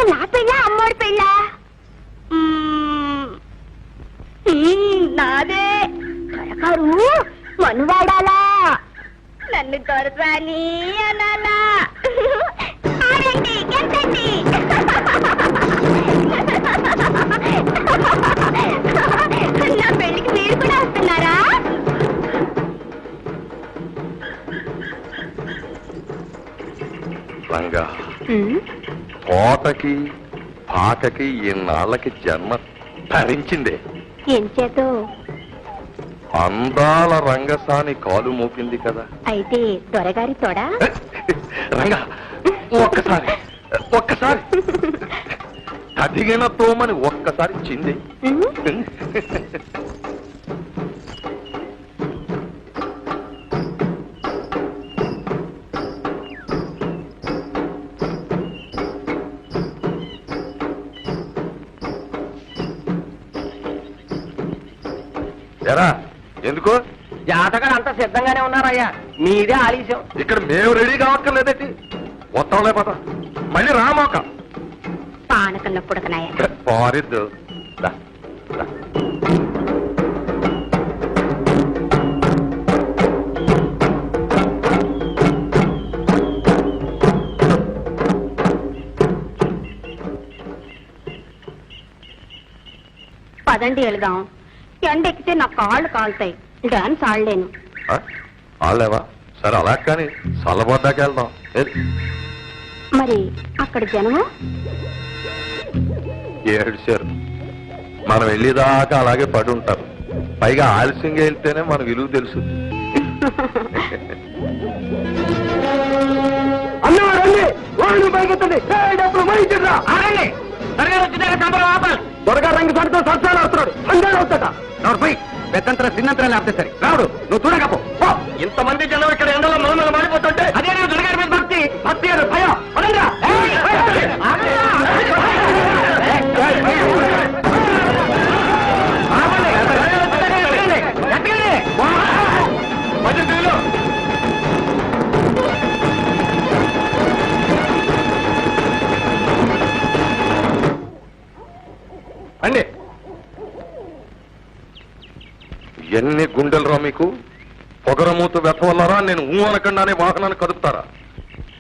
అసలు నా పెళ్ళ అమ్మోడి పెళ్ళ? నాదే. త్వరగారు మనువాడాలా, నన్ను దొరసాని అనాలా. ఎంతండి నా పెళ్లికి మీరు కూడా వస్తున్నారా? రంగా, తోటకి పాటకి ఇన్నాళ్ళకి జన్మ ధరించిందే. ఏం చేతో? అందాల రంగసాని కాలు మోపింది కదా. అయితే దొరగారి తోడా? రంగా, ఒక్కసారి ఒక్కసారి అదిగిన తోమని ఒక్కసారి చింది. ఎరా, ఎందుకు? జాతకాలు అంతా సిద్ధంగానే ఉన్నారయ్యా, మీదే ఆలస్యం. ఇక్కడ మేము రెడీ కావక్కర్లేదేంటి? మొత్తంలే పద, మళ్ళీ రామాక పానకన్న పుడకనాయ పారిద్దు. పదండి వెళదాం. ఎండెక్కితే నా కాళ్ళు కాలుతాయి, డాన్స్ ఆడలేను. ఆడలేవా? సరే అలా కానీ చల్లబడ్డాకి వెళ్దాం. మరి అక్కడ జనము ఏడ్చారు. మనం వెళ్ళేదాకా అలాగే పడి ఉంటారు. పైగా ఆలస్యంగా వెళ్తేనే మన విలువ తెలుసు. త్వరగా రంగు సాటితో సత్సాలు వస్తున్నాడు. సంజాలు అవుతాట పెద్దంతర చిన్నంతరాలు ఆపితే సరే. రావుడు, నువ్వు చూడకపో. ఇంతమంది జనం ఇక్కడ ఎండలో మౌనంగా మారిపోతుంటే అదే దుర్గారి మీద భక్తి, భక్తి భయం. అండి, ఎన్ని గుండెలరా మీకు? పొగరమూత వెతవల్లరా? నేను అనకుండానే వాహనాన్ని కదుపుతారా?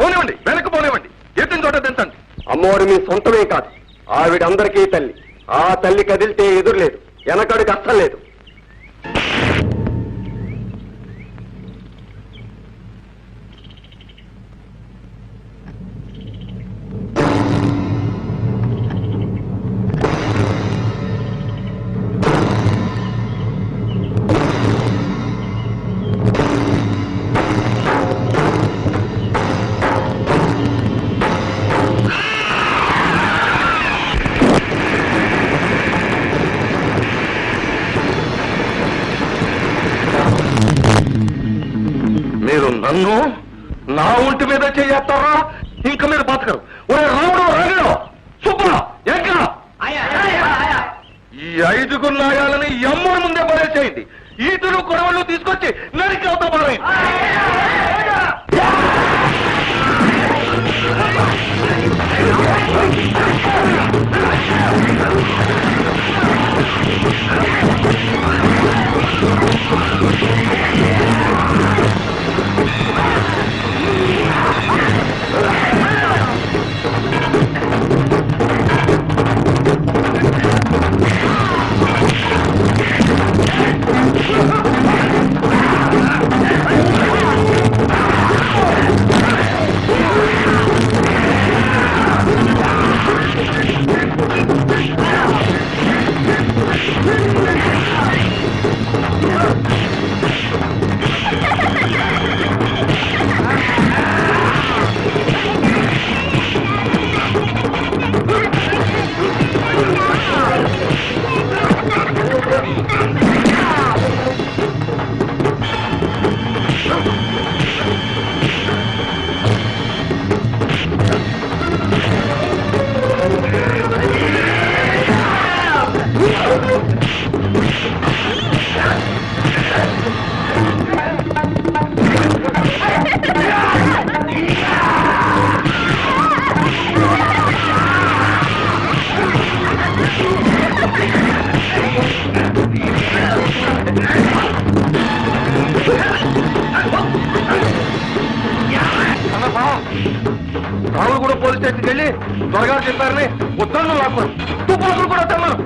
పోనివ్వండి, వెనక్కి పోనివ్వండి, ఎత్తిన చోట దించండి. అమ్మవారు మీ సొంతమే కాదు, ఆవిడ అందరికీ తల్లి. ఆ తల్లి కదిలితే ఎదురులేదు, వెనకడికి అస్సలు లేదు. మీరు నన్ను నా ఒంటి మీద చేస్తారా? ఇంకా మీరు బతకరు. ఒరే రాముడు, రంగడు, సుబ్బులు, ఎక్కడ ఈ 5 నాయాలని ఎమ్మడి ముందే పడేసేయండి. ఈతులు కొడవళ్ళు తీసుకొచ్చి నరికి అవుతా పడేయండి. పోలీస్ స్టేషన్కి వెళ్ళి త్వరగా చెప్పారని ఉత్తరాలు లాక్కున్నాను. తుపాకులు కూడా తెమ్మను.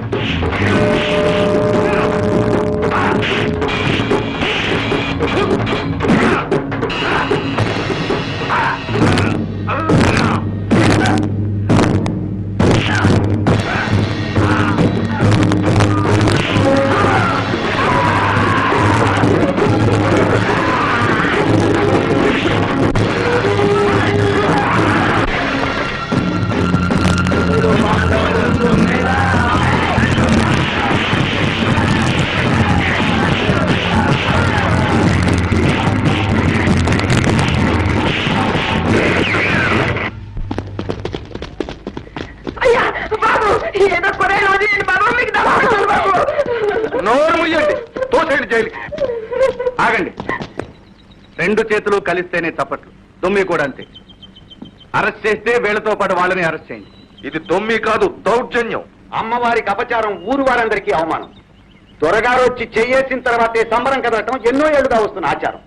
నోరు ముయ్యండి, తోసేయండి జైలుకి. ఆగండి. రెండు చేతులు కలిస్తేనే చప్పట్లు. దొమ్మి కూడా అంతే. అరెస్ట్ చేస్తే వీళ్ళతో పాటు వాళ్ళని అరెస్ట్ చేయండి. ఇది దొమ్మి కాదు, దౌర్జన్యం. అమ్మవారికి అపచారం, ఊరు వారందరికీ అవమానం. దొరగారు వచ్చి చెయ్యేసిన తర్వాతే సంబరం కదలటం ఎన్నో ఏళ్లుగా వస్తున్న ఆచారం.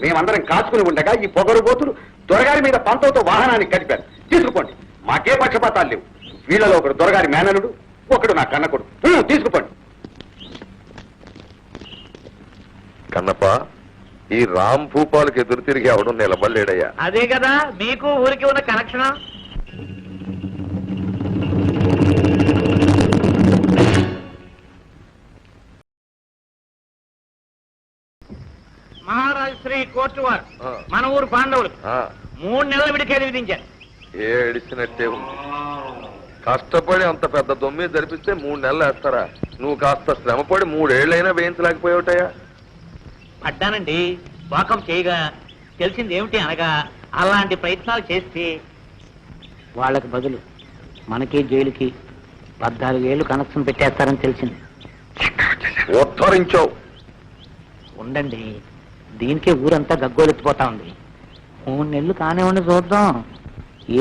మేమందరం కాచుకుని ఉండగా ఈ పొగరు బోతులు దొరగారి మీద పంతోతో వాహనాన్ని కదిపారు. తీసుకుపోండి. మాకే పక్షపాతాలు లేవు. వీళ్ళలో ఒకడు దొరగారి మేనలుడు, ఒకడు నా కన్నకొడు. తీసుకుపోండి. కన్నప్ప, ఈ రామ్ భూపాలకు ఎదురు తిరిగి అవడం నిలబడలేడయ్యా. అదే కదా మీకు ఊరికి ఉన్న కనెక్షన్. మహారాజు శ్రీ కోర్టు వారు మన ఊరు పాండవులు 3 నెలల విడికేది విధించారు. ఏడిసినట్టే ఉంది. కష్టపడి అంత పెద్ద దొమ్మి జరిపిస్తే 3 నెలలు వేస్తారా? నువ్వు కాస్త శ్రమపడి 3 ఏళ్ళైనా వేయించలేకపోయావుటయ్యా. పడ్డానండి. వాకం చేయగా తెలిసింది ఏమిటి అనగా అలాంటి ప్రయత్నాలు చేస్తే వాళ్ళకి బదులు మనకి జైలుకి 14 ఏళ్ళు కనెక్షన్ పెట్టేస్తారని తెలిసింది. ఉద్ధరించావు. ఉండండి, దీనికే ఊరంతా గగ్గోలెత్తిపోతా ఉంది. 3 నెలలు కానివ్వండి, చూద్దాం.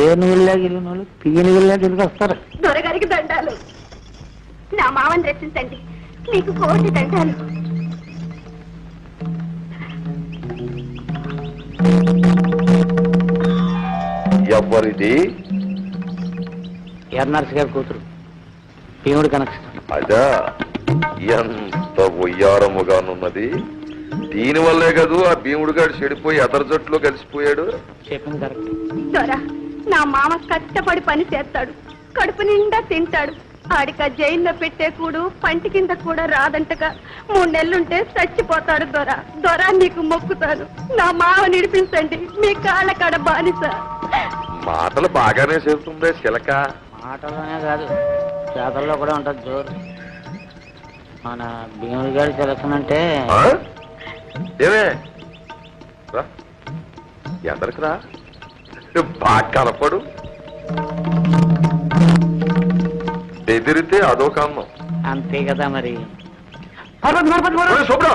ఏ నీళ్ళ గిలిన వాళ్ళు పియ్య నీళ్ళ తిరిగి వస్తారు. దొరగారికి దండాలు. నా మామని రక్షించండి, మీకు కోటి దండాలు. ఎవరిది? ఎర్నర్స్ గారి కూతురు, భీముడి కనెక్షన్. అదా, ఎంత ఉయ్యారముగానున్నది. దీనివల్లే కదూ ఆ భీముడు గారు చెడిపోయి అతర జట్టులో కలిసిపోయాడు. చెప్పింది కరెక్ట్. దొరా, నా మామ కష్టపడి పని చేస్తాడు, కడుపు నిండా తింటాడు. ఆడిక జైల్లో పెట్టే కూడు పంటి కింద కూడా రాదంటగా 3 నెలలుంటే చచ్చిపోతాడు. దొరా నీకు మొక్కుతాను, నా మావ నిడిపించండి, మీ కాళ్ళ కాడ బానిస. మాటలు బాగానే చెబుతుందే చిలక. మాటలోనే కాదు, చేతల్లో కూడా ఉంటుంది జోరు. మన భీముడి గారి సెలక్షన్ అంటే ఏమే రా, ఎందరికి రా, బాగా కనపడు. ఎదిరితే అదొక అన్నం. అంతే కదా మరి. శుభ్ర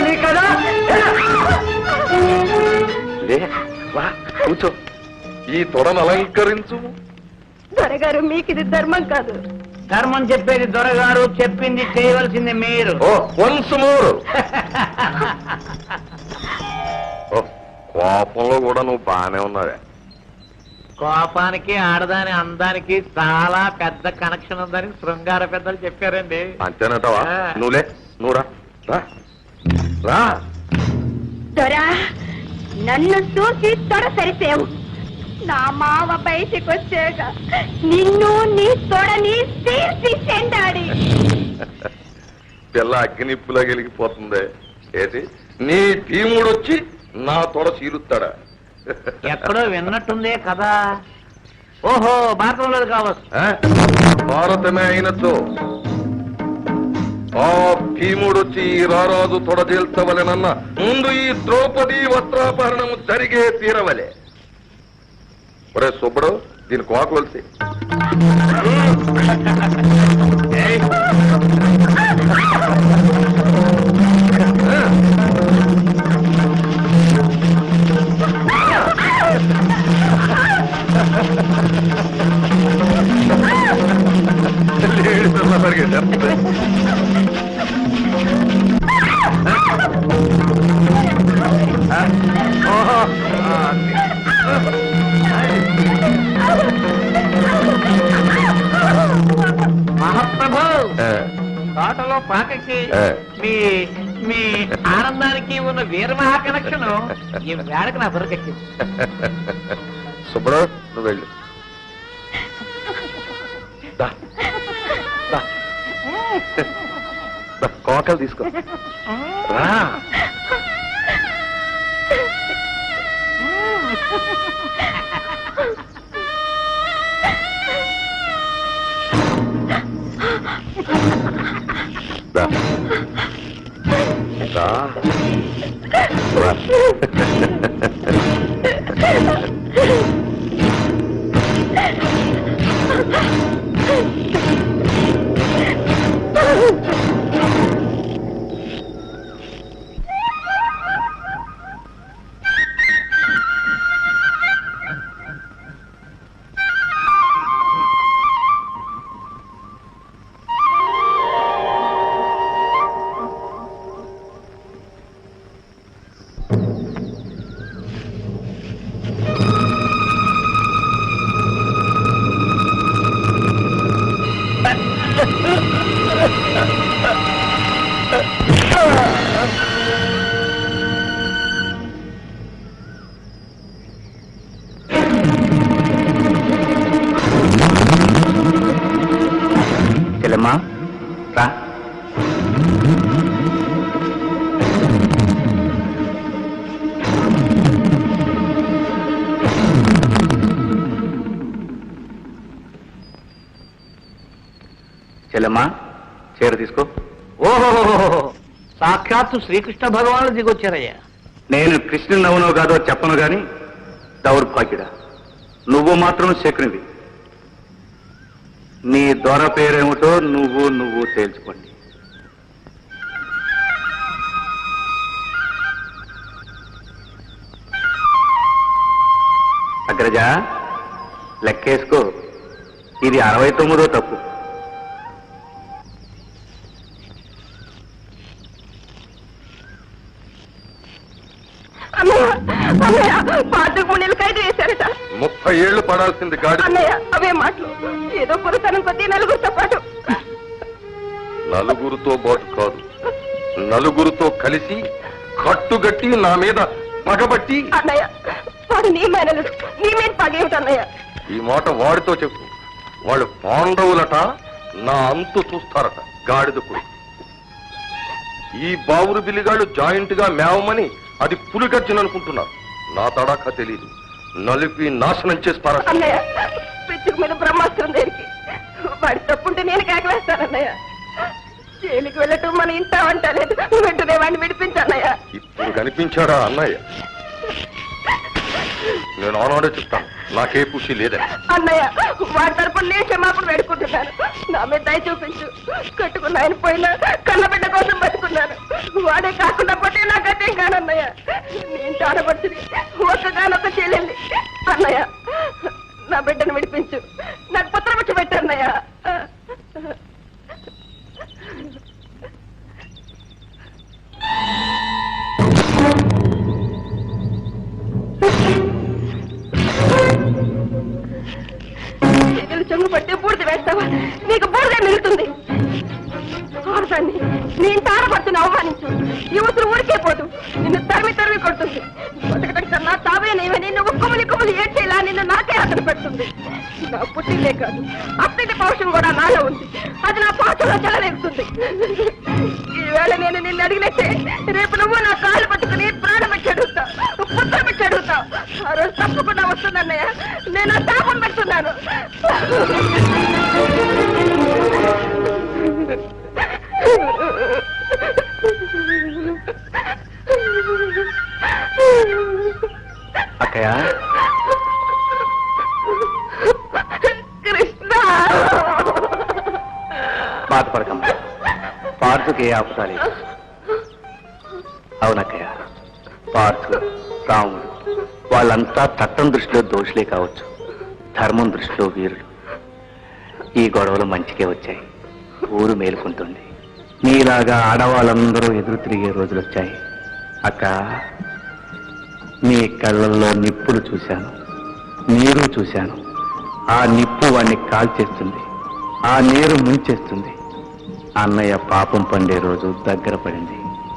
నీ కదా వా, కూర్చో. ఈ తొడను అలంకరించు. దొరగారు, మీకు ఇది ధర్మం కాదు. ధర్మం చెప్పేది దొరగారు, చెప్పింది చేయవలసింది మీరు. Once more. కోపంలో కూడా నువ్వు బానే ఉన్నావే. కోపానికి ఆడదాని అందానికి చాలా పెద్ద కనెక్షన్ ఉందని శృంగార పెద్దలు చెప్పారండి. అంతేనటవా? నువ్వులే, నువ్వు రా. దొరా, నన్ను చూసి తొడ సరిసేవు. నా మావ బయటికి వచ్చాక నిన్ను నీ తొడని తీర్చి చెండాడి. పిల్ల అగ్నిప్పులా గెలిగిపోతుంది. ఏంటి, నీ భీముడు వచ్చి నా తొడ చీలుస్తాడా? ఎక్కడో విన్నట్టుందే కదా. ఓహో, భారతంలో కావచ్చు. భారతమే అయినట్టు ఆ భీముడు వచ్చి ఈ రారాజు తొడజేల్చవలెనన్న ముందు ఈ ద్రౌపది వస్త్రాపహరణము జరిగే తీరవలే. ఒరే సుబ్బడు, దీని కోకవలసి. పాకకి ఏ. మీ మీ ఆనందానికి ఉన్న వీరమహా కనెక్షన్ ఈ వేడకు నా బుర్రకెక్కింది. సుబ్బారావు నువ్వు వెళ్ళు. దా. దా. దా, కోకలు తీసుకో రా. దా. దా. రా. చెల్లెమ్మా రా. చెల్లెమ్మా చీర తీసుకో. ఓహో, సాక్షాత్తు శ్రీకృష్ణ భగవానుడు దిగొచ్చారయ్యా. నేను కృష్ణుని అవునో కాదో చెప్పను గాని దౌర్భాగ్యుడా, నువ్వు మాత్రం శకునివి. నీ దొర పేరేమిటో నువ్వు తేల్చుకోండి. అగ్రజ లెక్కేసుకో, ఇది 69వ తప్పు. పాతకు 3 నెలలు ఖైదు వేశారట. 30 ఏళ్లు పడాల్సింది గాడి. అన్నయ్య అవే మాటలు ఏదో పురతనం కొద్దీ నలుగురితో పాటు. నలుగురితో పాటు కాదు, నలుగురితో కలిసి కట్టుగట్టి నా మీద పగబట్టి. అన్నయ్య వాడు నీ మేనలు, నీ మీద పగేమిటి అన్నయ్య? ఈ మాట వాడితో చెప్పు. వాళ్ళు పాండవులట, నా అంతు చూస్తారట. గాడిద కొడుకు. ఈ బావురు బిల్లిగాళ్ళు జాయింట్ గా మేవమని అది పులిగర్జన అనుకుంటున్నారు. నా తడాఖా తెలీదు. నలిపి నాశనం చేసి పారా. అన్నయ్య పిచ్చుకు మీద బ్రహ్మాస్త్రం దేనికి? వాడి తప్పుంటే నేను కేకలేస్తానన్నయ్య. జైలుకి వెళ్ళటం మన ఇంట అంటలేదు. వెంటనే వాడిని విడిపించన్నయ్య. ఇప్పుడు కనిపించాడా అన్నయ్య? నేను ఆనాడే చెప్తాను, నాకే ఖుషి లేదని. అన్నయ్య వాడి తరపున నేను క్షమాపణ వేడుకుంటున్నాను. నా మీద దయ చూపించు. కట్టుకున్న ఆయన పోయినా కన్నబిడ్డ కోసం బతుకున్నాను. వాడే కాకుండా పోతే నాకు అదేం కానన్నయ్య. నేను చాడబడుతుంది ఒక్కగానొక్క చెల్లెండి. అన్నయ్య నా బిడ్డను విడిపించు. నాకు పుత్రపక్ష పెట్టన్నయ్య. చెంగు పట్టే బూడిద వేస్తావా? నీకు బూడిద మిగులుతుంది. ఆడదాన్ని నేను తారపడుతున్న అవమానించు. ఈ ఉసురు ఊరికే పోదు. నిన్ను తరిమి కొడుతుంది. బతకడం కన్నా తావే నేవని నువ్వు కుమ్ములు ఏడ్చేలా నిన్ను నాకే అతను పెడుతుంది. నా పుట్టిలే కాదు, అత్తింటి పౌరుషం కూడా నాలో ఉంది. అది నా పాటలో చెలరేగుతుంది. ఈవేళ నేను నిన్ను అడిగినట్టే రేపు నువ్వు నా కాళ్ళు పట్టుకుని ప్రాణం పెట్టి అడుగుతావు, పుత్రం పెట్టి అడుగుతావు. ఆ రోజు తప్పకుండా వస్తుందన్నయ్య. నేను శాపం పెడుతున్నాను. అక్కయ్య కృష్ణ బాధపడకమ్మా, పార్థుకి ఏ ఆపుతాలి. అవునక్కయ్య, పార్థు, రాముడు వాళ్ళంతా చట్టం దృష్టిలో దోషులే కావచ్చు, ధర్మం దృష్టిలో వీరులు. ఈ గొడవలు మంచికే వచ్చాయి. ఊరు మేలుకుంటుంది. నీలాగా ఆడవాళ్ళందరూ ఎదురు తిరిగే రోజులు వచ్చాయి. అక్క, నీ కళ్ళల్లో నిప్పులు చూశాను, నీరు చూశాను. ఆ నిప్పు వాణ్ణి కాల్చేస్తుంది, ఆ నీరు ముంచేస్తుంది. అన్నయ్య పాపం పండే రోజు దగ్గర పడింది.